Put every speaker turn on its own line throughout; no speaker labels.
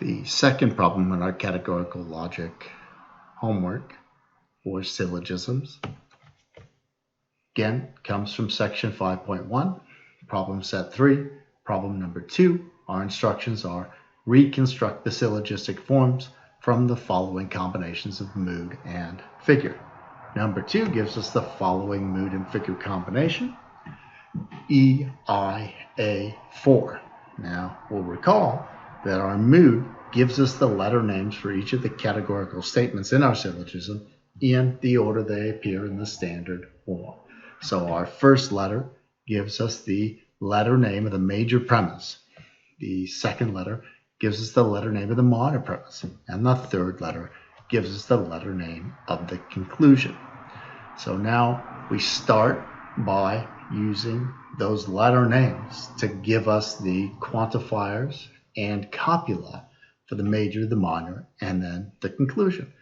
The second problem in our categorical logic homework for syllogisms, again, comes from section 5.1, problem set 3, problem number 2. Our instructions are reconstruct the syllogistic forms from the following combinations of mood and figure. Number 2 gives us the following mood and figure combination, E, I, A, 4. Now, we'll recall that our mood gives us the letter names for each of the categorical statements in our syllogism in the order they appear in the standard form. So our first letter gives us the letter name of the major premise. The second letter gives us the letter name of the minor premise. And the third letter gives us the letter name of the conclusion. So now we start by using those letter names to give us the quantifiers and copula for the major, the minor, and then the conclusion.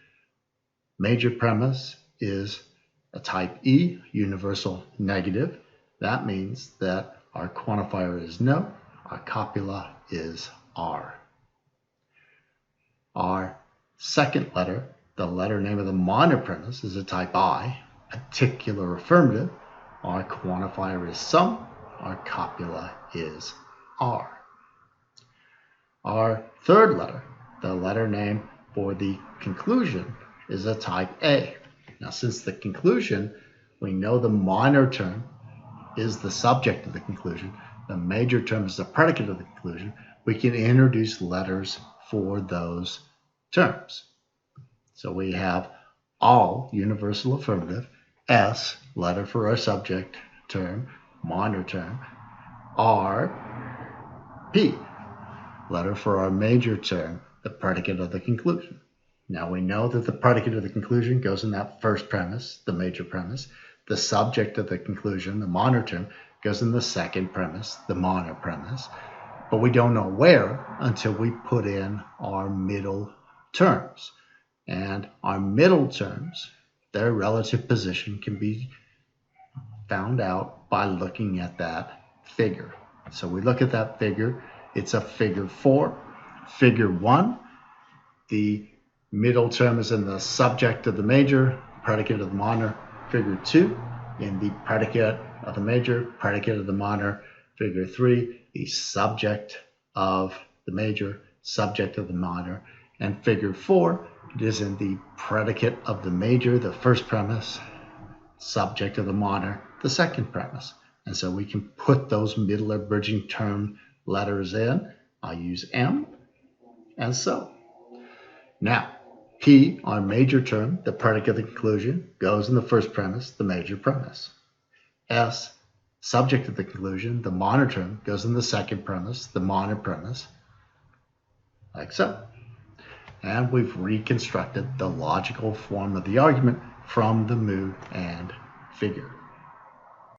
Major premise is a type E, universal negative. That means that our quantifier is no, our copula is R. Our second letter, the letter name of the minor premise, is a type I, particular affirmative. Our quantifier is some, our copula is R. Our third letter, the letter name for the conclusion, is a type A. Now, since the conclusion, we know the minor term is the subject of the conclusion, the major term is the predicate of the conclusion, we can introduce letters for those terms. So we have all, universal affirmative, S, letter for our subject term, minor term, R, P, letter for our major term, the predicate of the conclusion. Now we know that the predicate of the conclusion goes in that first premise, the major premise. The subject of the conclusion, the minor term, goes in the second premise, the minor premise. But we don't know where until we put in our middle terms. And our middle terms, their relative position can be found out by looking at that figure. So we look at that figure. It's a figure 4. Figure 1, the middle term is in the subject of the major, predicate of the minor. Figure 2, in the predicate of the major, predicate of the minor. Figure 3, the subject of the major, subject of the minor. And figure 4, it is in the predicate of the major, the first premise, subject of the minor, the second premise. And so we can put those middle or bridging term letters in. I'll use M and so. Now, P, our major term, the predicate of the conclusion, goes in the first premise, the major premise. S, subject of the conclusion, the minor term, goes in the second premise, the minor premise, like so. And we've reconstructed the logical form of the argument from the mood and figure.